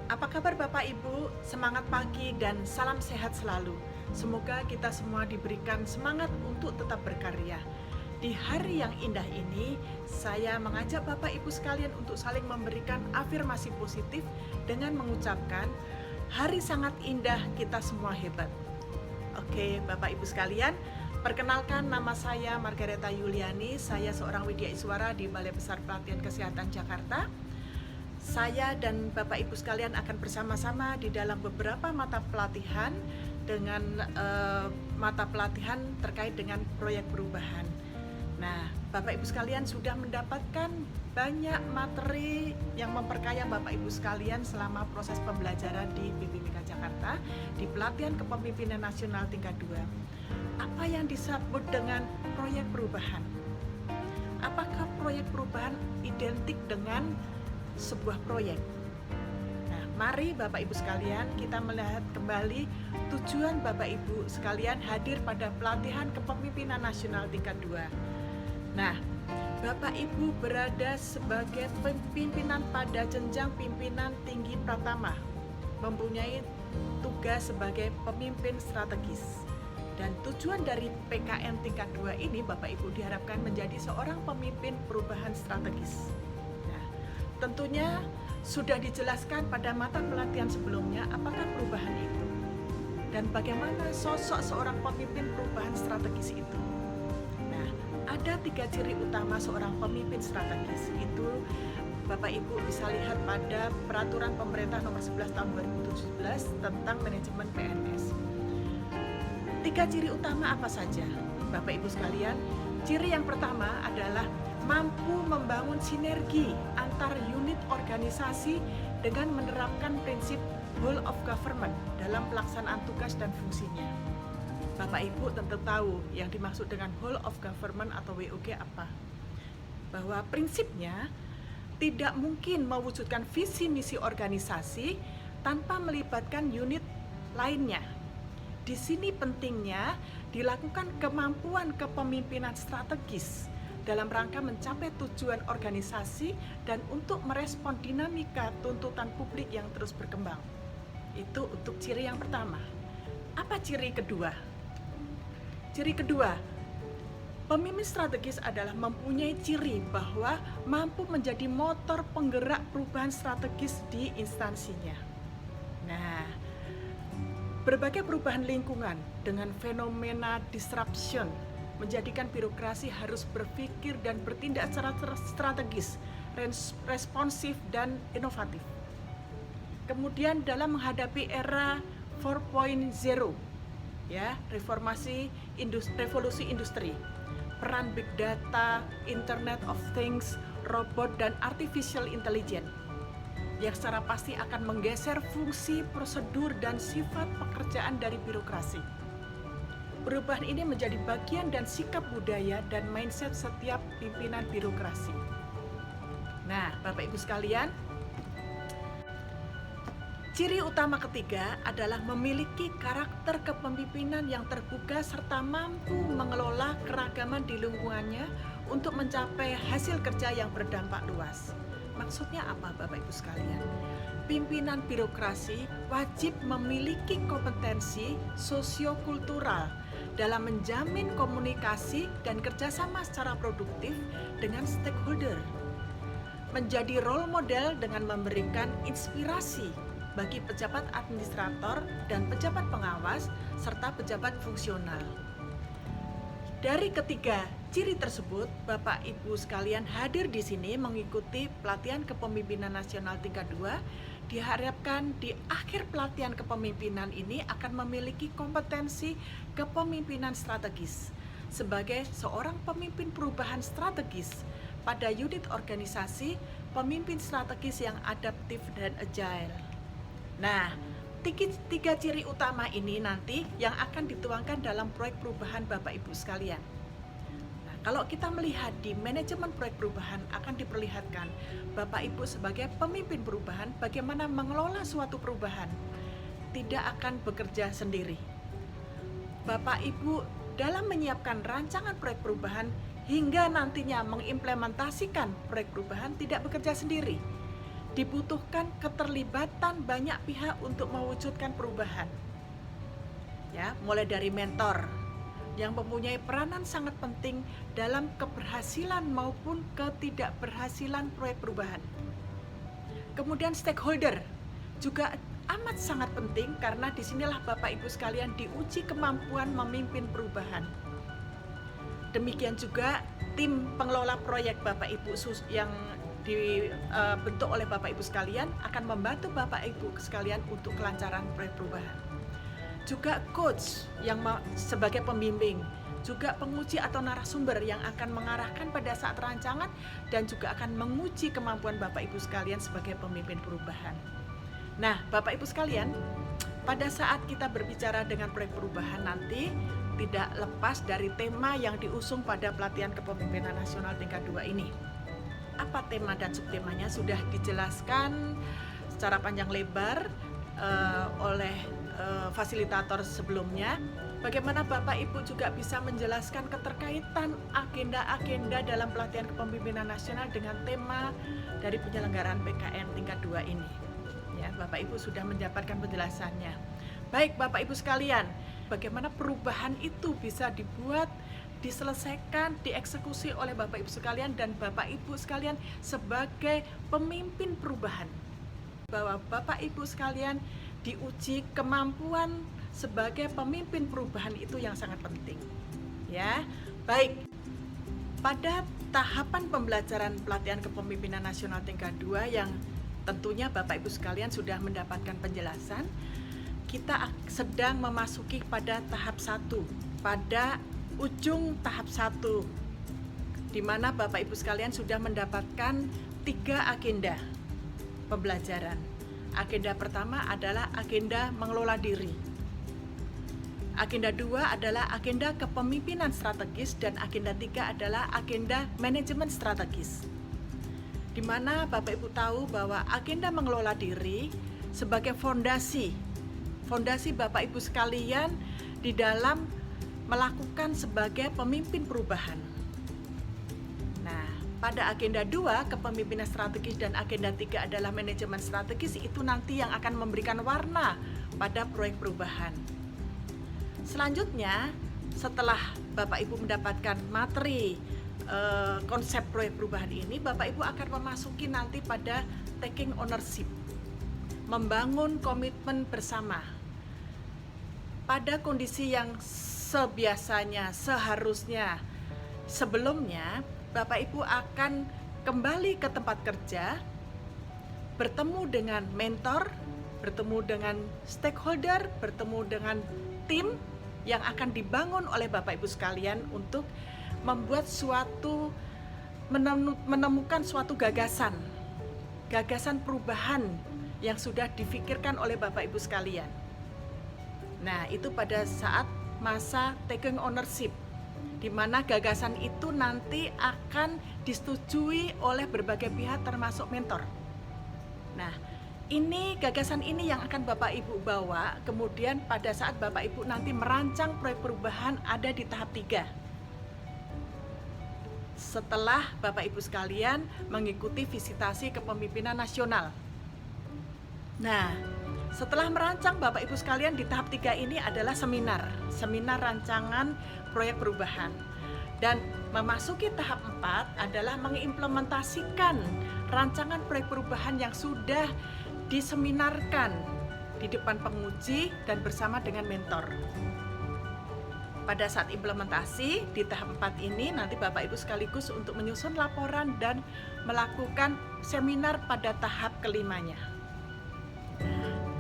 Apa kabar Bapak Ibu? Semangat pagi dan salam sehat selalu. Semoga kita semua diberikan semangat untuk tetap berkarya. Di hari yang indah ini, saya mengajak Bapak Ibu sekalian untuk saling memberikan afirmasi positif dengan mengucapkan, hari sangat indah, kita semua hebat. Oke, Bapak Ibu sekalian, perkenalkan nama saya Margareta Yuliani, saya seorang widyaiswara di Balai Besar Pelatihan Kesehatan Jakarta. Saya dan Bapak Ibu sekalian akan bersama-sama di dalam beberapa mata pelatihan dengan mata pelatihan terkait dengan proyek perubahan. Nah, Bapak Ibu sekalian sudah mendapatkan banyak materi yang memperkaya Bapak Ibu sekalian selama proses pembelajaran di BPMK Jakarta di pelatihan kepemimpinan nasional tingkat 2. Apa yang disebut dengan proyek perubahan? Apakah proyek perubahan identik dengan sebuah proyek? Nah, mari Bapak Ibu sekalian kita melihat kembali tujuan Bapak Ibu sekalian hadir pada pelatihan kepemimpinan nasional tingkat 2. Nah, Bapak Ibu berada sebagai pimpinan pada jenjang pimpinan tinggi pratama, mempunyai tugas sebagai pemimpin strategis. Dan tujuan dari PKN tingkat 2 ini Bapak Ibu diharapkan menjadi seorang pemimpin perubahan strategis. Tentunya sudah dijelaskan pada mata pelatihan sebelumnya apakah perubahan itu dan bagaimana sosok seorang pemimpin perubahan strategis itu. Nah, ada 3 ciri utama seorang pemimpin strategis. Itu Bapak Ibu bisa lihat pada Peraturan Pemerintah Nomor 11 Tahun 2017 tentang manajemen PNS. 3 ciri utama apa saja, Bapak Ibu sekalian? Ciri yang pertama adalah mampu membangun sinergi antar unit organisasi dengan menerapkan prinsip whole of government dalam pelaksanaan tugas dan fungsinya. Bapak Ibu tentu tahu yang dimaksud dengan whole of government atau WOG apa? Bahwa prinsipnya tidak mungkin mewujudkan visi misi organisasi tanpa melibatkan unit lainnya. Di sini pentingnya dilakukan kemampuan kepemimpinan strategis dalam rangka mencapai tujuan organisasi dan untuk merespon dinamika tuntutan publik yang terus berkembang. Itu untuk ciri yang pertama. Apa ciri kedua? Ciri kedua, pemimpin strategis adalah mempunyai ciri bahwa mampu menjadi motor penggerak perubahan strategis di instansinya. Nah, berbagai perubahan lingkungan dengan fenomena disruption menjadikan birokrasi harus berpikir dan bertindak secara strategis, responsif dan inovatif. Kemudian dalam menghadapi era 4.0, ya, revolusi industri, peran big data, Internet of Things, robot dan artificial intelligence yang secara pasti akan menggeser fungsi, prosedur dan sifat pekerjaan dari birokrasi. Perubahan ini menjadi bagian dan sikap budaya dan mindset setiap pimpinan birokrasi. Nah, Bapak Ibu sekalian, ciri utama ketiga adalah memiliki karakter kepemimpinan yang terbuka serta mampu mengelola keragaman di lingkungannya untuk mencapai hasil kerja yang berdampak luas. Maksudnya apa, Bapak Ibu sekalian? Pimpinan birokrasi wajib memiliki kompetensi sosiokultural dalam menjamin komunikasi dan kerjasama secara produktif dengan stakeholder. Menjadi role model dengan memberikan inspirasi bagi pejabat administrator dan pejabat pengawas serta pejabat fungsional. Dari ketiga ciri tersebut, Bapak Ibu sekalian hadir di sini mengikuti pelatihan kepemimpinan nasional tingkat 2. Diharapkan di akhir pelatihan kepemimpinan ini akan memiliki kompetensi kepemimpinan strategis sebagai seorang pemimpin perubahan strategis pada unit organisasi, pemimpin strategis yang adaptif dan agile. Nah, 3 ciri utama ini nanti yang akan dituangkan dalam proyek perubahan Bapak Ibu sekalian. Kalau kita melihat di manajemen proyek perubahan akan diperlihatkan Bapak Ibu sebagai pemimpin perubahan bagaimana mengelola suatu perubahan. Tidak akan bekerja sendiri. Bapak Ibu dalam menyiapkan rancangan proyek perubahan hingga nantinya mengimplementasikan proyek perubahan tidak bekerja sendiri. dibutuhkan keterlibatan banyak pihak untuk mewujudkan perubahan. Ya, mulai dari mentor yang mempunyai peranan sangat penting dalam keberhasilan maupun ketidakberhasilan proyek perubahan. Kemudian stakeholder juga amat sangat penting karena disinilah Bapak Ibu sekalian diuji kemampuan memimpin perubahan. Demikian juga tim pengelola proyek Bapak Ibu yang dibentuk oleh Bapak Ibu sekalian akan membantu Bapak Ibu sekalian untuk kelancaran proyek perubahan. Juga coach yang sebagai pembimbing, juga penguji atau narasumber yang akan mengarahkan pada saat rancangan dan juga akan menguji kemampuan Bapak Ibu sekalian sebagai pemimpin perubahan. Nah, Bapak Ibu sekalian, pada saat kita berbicara dengan proyek perubahan nanti tidak lepas dari tema yang diusung pada pelatihan kepemimpinan nasional tingkat 2 ini. Apa tema dan subtemanya sudah dijelaskan secara panjang lebar oleh fasilitator sebelumnya. Bagaimana Bapak Ibu juga bisa menjelaskan keterkaitan agenda-agenda dalam pelatihan kepemimpinan nasional dengan tema dari penyelenggaraan PKN tingkat 2 ini. Ya, Bapak Ibu sudah mendapatkan penjelasannya. Baik Bapak Ibu sekalian, bagaimana perubahan itu bisa dibuat, diselesaikan, dieksekusi oleh Bapak Ibu sekalian dan Bapak Ibu sekalian sebagai pemimpin perubahan. Bahwa Bapak Ibu sekalian diuji kemampuan sebagai pemimpin perubahan itu yang sangat penting. Ya, baik. Pada tahapan pembelajaran pelatihan kepemimpinan nasional tingkat 2 yang tentunya Bapak Ibu sekalian sudah mendapatkan penjelasan, kita sedang memasuki pada tahap 1, pada ujung tahap 1, di mana Bapak Ibu sekalian sudah mendapatkan 3 agenda pembelajaran. Agenda pertama adalah agenda mengelola diri. Agenda 2 adalah agenda kepemimpinan strategis dan agenda 3 adalah agenda manajemen strategis. Di mana Bapak Ibu tahu bahwa agenda mengelola diri sebagai fondasi Bapak Ibu sekalian di dalam melakukan sebagai pemimpin perubahan. Nah, pada agenda 2 kepemimpinan strategis dan agenda 3 adalah manajemen strategis, itu nanti yang akan memberikan warna pada proyek perubahan. Selanjutnya, setelah Bapak Ibu mendapatkan materi konsep proyek perubahan ini, Bapak Ibu akan memasuki nanti pada taking ownership, membangun komitmen bersama. Pada kondisi yang sebiasanya, seharusnya, sebelumnya Bapak Ibu akan kembali ke tempat kerja, bertemu dengan mentor, bertemu dengan stakeholder, bertemu dengan tim yang akan dibangun oleh Bapak Ibu sekalian untuk membuat menemukan suatu gagasan perubahan yang sudah difikirkan oleh Bapak Ibu sekalian. Nah, itu pada saat masa taking ownership, di mana gagasan itu nanti akan disetujui oleh berbagai pihak termasuk mentor. Nah, gagasan ini yang akan Bapak Ibu bawa kemudian pada saat Bapak Ibu nanti merancang proyek perubahan ada di tahap 3. Setelah Bapak Ibu sekalian mengikuti visitasi kepemimpinan nasional. Nah, setelah merancang Bapak Ibu sekalian di tahap 3 ini adalah seminar rancangan proyek perubahan. Dan memasuki tahap 4 adalah mengimplementasikan rancangan proyek perubahan yang sudah diseminarkan di depan penguji dan bersama dengan mentor. Pada saat implementasi di tahap 4 ini nanti Bapak Ibu sekaligus untuk menyusun laporan dan melakukan seminar pada tahap kelimanya.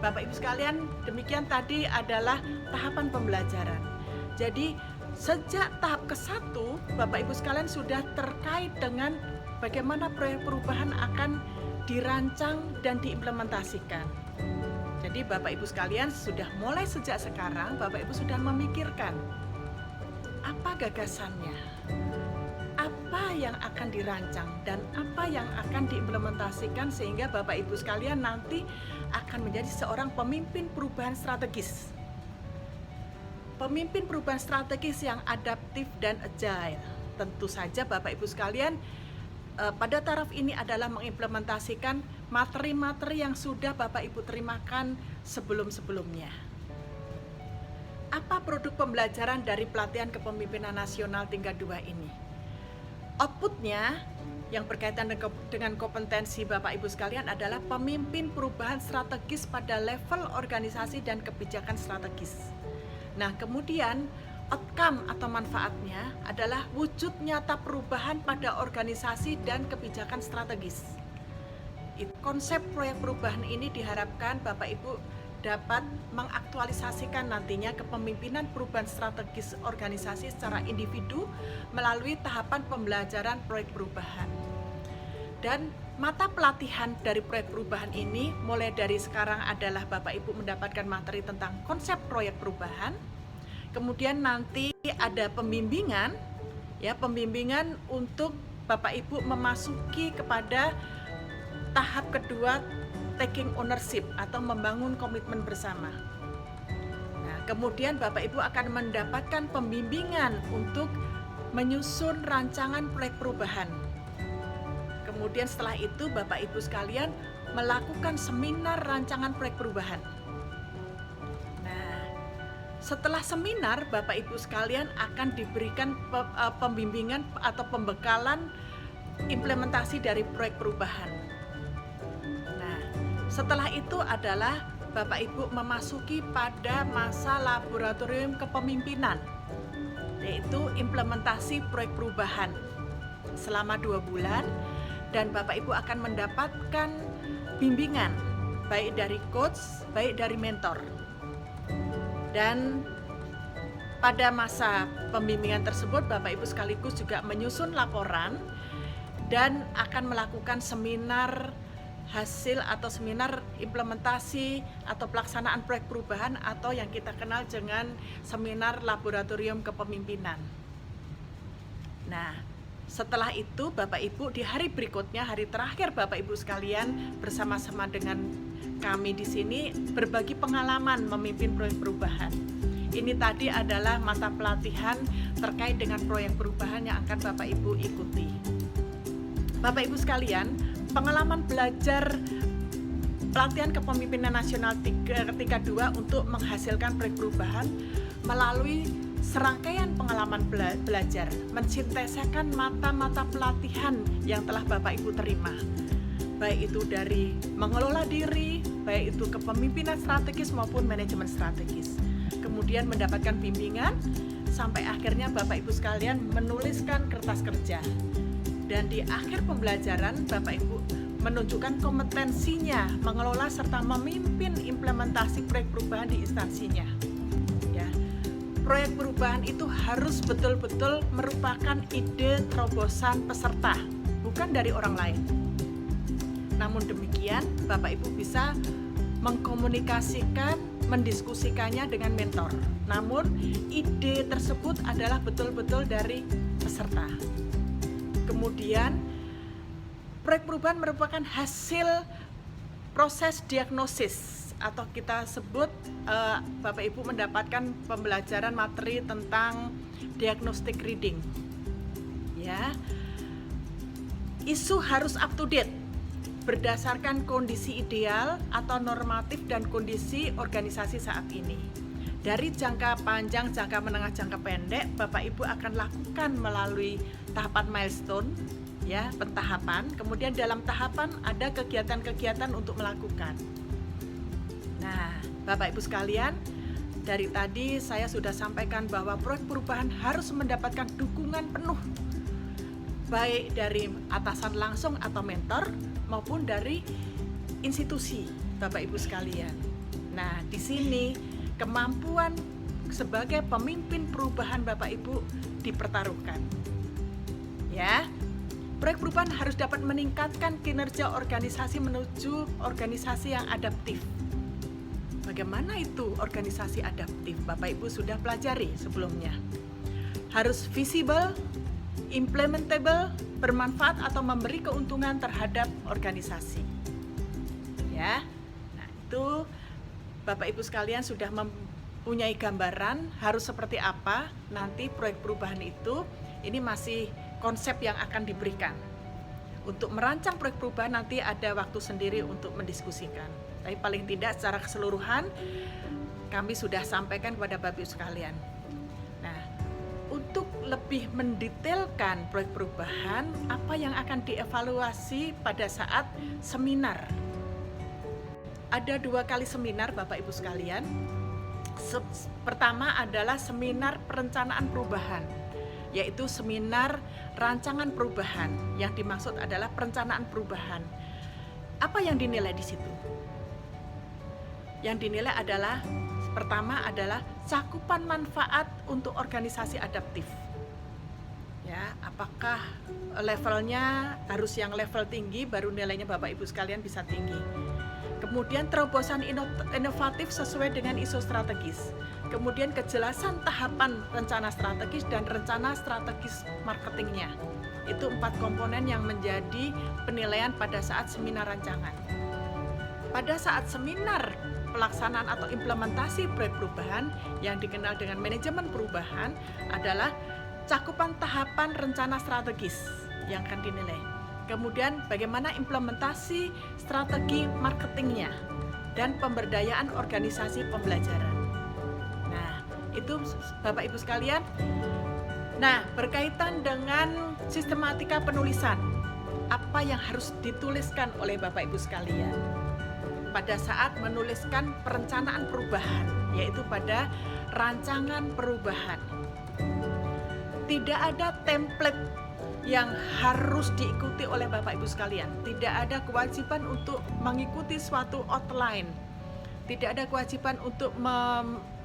Bapak Ibu sekalian, demikian tadi adalah tahapan pembelajaran. Jadi sejak tahap ke-1 Bapak Ibu sekalian sudah terkait dengan bagaimana proyek perubahan akan dirancang dan diimplementasikan. Jadi Bapak Ibu sekalian sudah mulai sejak sekarang Bapak Ibu sudah memikirkan apa gagasannya, apa yang akan dirancang dan apa yang akan diimplementasikan sehingga Bapak Ibu sekalian nanti akan menjadi seorang pemimpin perubahan strategis. Pemimpin perubahan strategis yang adaptif dan agile. Tentu saja Bapak Ibu sekalian pada taraf ini adalah mengimplementasikan materi-materi yang sudah Bapak Ibu terimakan sebelum-sebelumnya. Apa produk pembelajaran dari pelatihan kepemimpinan nasional tingkat 2 ini? Outputnya yang berkaitan dengan kompetensi Bapak Ibu sekalian adalah pemimpin perubahan strategis pada level organisasi dan kebijakan strategis. Nah, kemudian outcome atau manfaatnya adalah wujud nyata perubahan pada organisasi dan kebijakan strategis. Konsep proyek perubahan ini diharapkan Bapak Ibu dapat mengaktualisasikan nantinya kepemimpinan perubahan strategis organisasi secara individu melalui tahapan pembelajaran proyek perubahan. Dan mata pelatihan dari proyek perubahan ini mulai dari sekarang adalah Bapak Ibu mendapatkan materi tentang konsep proyek perubahan. Kemudian nanti ada pembimbingan, pembimbingan untuk Bapak Ibu memasuki kepada tahap kedua, taking ownership atau membangun komitmen bersama. Nah, kemudian Bapak Ibu akan mendapatkan pembimbingan untuk menyusun rancangan proyek perubahan. Kemudian setelah itu Bapak Ibu sekalian melakukan seminar rancangan proyek perubahan. Nah, setelah seminar Bapak Ibu sekalian akan diberikan pembimbingan atau pembekalan implementasi dari proyek perubahan. Setelah itu adalah Bapak Ibu memasuki pada masa laboratorium kepemimpinan, yaitu implementasi proyek perubahan selama 2 bulan, dan Bapak Ibu akan mendapatkan bimbingan baik dari coach, baik dari mentor. Dan pada masa pembimbingan tersebut Bapak Ibu sekaligus juga menyusun laporan dan akan melakukan seminar hasil atau seminar implementasi atau pelaksanaan proyek perubahan atau yang kita kenal dengan seminar laboratorium kepemimpinan. Nah, setelah itu Bapak Ibu di hari berikutnya, hari terakhir Bapak Ibu sekalian bersama-sama dengan kami di sini berbagi pengalaman memimpin proyek perubahan. Ini tadi adalah mata pelatihan terkait dengan proyek perubahan yang akan Bapak Ibu ikuti. Bapak Ibu sekalian, pengalaman belajar pelatihan kepemimpinan nasional tingkat 2 untuk menghasilkan proyek perubahan melalui serangkaian pengalaman belajar, mensintesakan mata-mata pelatihan yang telah Bapak Ibu terima. Baik itu dari mengelola diri, baik itu kepemimpinan strategis maupun manajemen strategis. Kemudian mendapatkan bimbingan sampai akhirnya Bapak Ibu sekalian menuliskan kertas kerja. Dan di akhir pembelajaran Bapak Ibu menunjukkan kompetensinya mengelola serta memimpin implementasi proyek perubahan di instansinya. Ya. Proyek perubahan itu harus betul-betul merupakan ide terobosan peserta, bukan dari orang lain. Namun demikian, Bapak Ibu bisa mengkomunikasikan, mendiskusikannya dengan mentor. Namun ide tersebut adalah betul-betul dari peserta. Kemudian proyek perubahan merupakan hasil proses diagnosis atau kita sebut Bapak Ibu mendapatkan pembelajaran materi tentang diagnostic reading. Ya. Isu harus up to date berdasarkan kondisi ideal atau normatif dan kondisi organisasi saat ini. Dari jangka panjang, jangka menengah, jangka pendek, Bapak Ibu akan lakukan melalui tahapan milestone, ya, pentahapan. Kemudian dalam tahapan ada kegiatan-kegiatan untuk melakukan. Nah, Bapak Ibu sekalian, dari tadi saya sudah sampaikan bahwa proyek perubahan harus mendapatkan dukungan penuh, baik dari atasan langsung atau mentor maupun dari institusi, Bapak Ibu sekalian. Nah, di sini kemampuan sebagai pemimpin perubahan Bapak Ibu dipertaruhkan. Ya. Proyek perubahan harus dapat meningkatkan kinerja organisasi menuju organisasi yang adaptif. Bagaimana itu organisasi adaptif? Bapak Ibu sudah pelajari sebelumnya. Harus visible, implementable, bermanfaat atau memberi keuntungan terhadap organisasi. Ya. Nah, itu Bapak Ibu sekalian sudah mempunyai gambaran harus seperti apa nanti proyek perubahan itu. Ini masih konsep yang akan diberikan. Untuk merancang proyek perubahan nanti ada waktu sendiri untuk mendiskusikan. Tapi paling tidak secara keseluruhan kami sudah sampaikan kepada Bapak Ibu sekalian. Nah, untuk lebih mendetailkan proyek perubahan, apa yang akan dievaluasi pada saat seminar? Ada 2 kali seminar Bapak Ibu sekalian. Pertama adalah seminar perencanaan perubahan, yaitu seminar rancangan perubahan. Yang dimaksud adalah perencanaan perubahan. Apa yang dinilai di situ? Yang dinilai adalah pertama adalah cakupan manfaat untuk organisasi adaptif. Ya, apakah levelnya harus yang level tinggi baru nilainya Bapak Ibu sekalian bisa tinggi. Kemudian terobosan inovatif sesuai dengan isu strategis. Kemudian kejelasan tahapan rencana strategis dan rencana strategis marketingnya. Itu 4 komponen yang menjadi penilaian pada saat seminar rancangan. Pada saat seminar pelaksanaan atau implementasi proyek perubahan yang dikenal dengan manajemen perubahan adalah cakupan tahapan rencana strategis yang akan dinilai. Kemudian bagaimana implementasi strategi marketingnya dan pemberdayaan organisasi pembelajaran. Nah, itu Bapak Ibu sekalian. Nah, berkaitan dengan sistematika penulisan, apa yang harus dituliskan oleh Bapak Ibu sekalian pada saat menuliskan perencanaan perubahan, yaitu pada rancangan perubahan. Tidak ada template yang harus diikuti oleh Bapak Ibu sekalian. Tidak ada kewajiban untuk mengikuti suatu outline. Tidak ada kewajiban untuk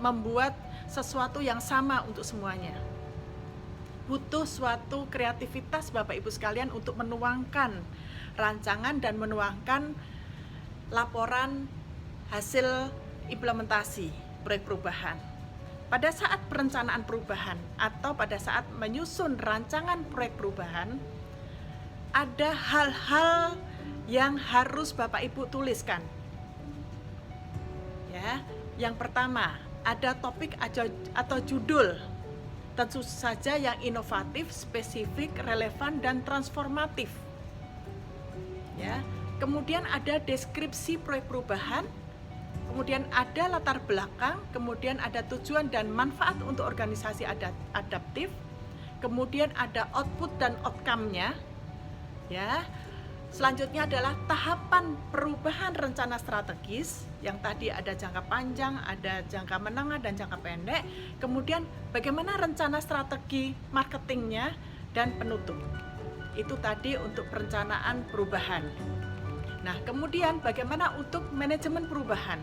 membuat sesuatu yang sama untuk semuanya. Butuh suatu kreativitas Bapak Ibu sekalian untuk menuangkan rancangan dan menuangkan laporan hasil implementasi proyek perubahan. Pada saat perencanaan perubahan atau pada saat menyusun rancangan proyek perubahan, ada hal-hal yang harus Bapak Ibu tuliskan. Ya, yang pertama, ada topik atau judul. Tentu saja yang inovatif, spesifik, relevan dan transformatif. Ya, kemudian ada deskripsi proyek perubahan. Kemudian ada latar belakang, kemudian ada tujuan dan manfaat untuk organisasi adaptif, kemudian ada output dan outcome-nya. Ya. Selanjutnya adalah tahapan perubahan rencana strategis, yang tadi ada jangka panjang, ada jangka menengah dan jangka pendek. Kemudian bagaimana rencana strategi marketingnya dan penutup. Itu tadi untuk perencanaan perubahan. Nah, kemudian bagaimana untuk manajemen perubahan?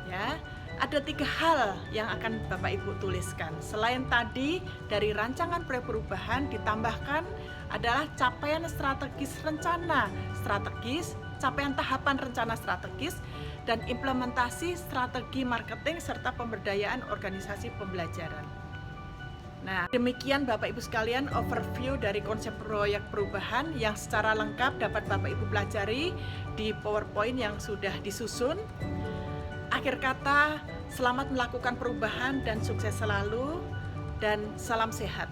Ya, ada 3 hal yang akan Bapak Ibu tuliskan. Selain tadi dari rancangan proyek perubahan ditambahkan adalah capaian strategis rencana strategis, capaian tahapan rencana strategis, dan implementasi strategi marketing serta pemberdayaan organisasi pembelajaran. Nah, demikian Bapak Ibu sekalian overview dari konsep proyek perubahan yang secara lengkap dapat Bapak Ibu pelajari di PowerPoint yang sudah disusun. Akhir kata, selamat melakukan perubahan dan sukses selalu dan salam sehat.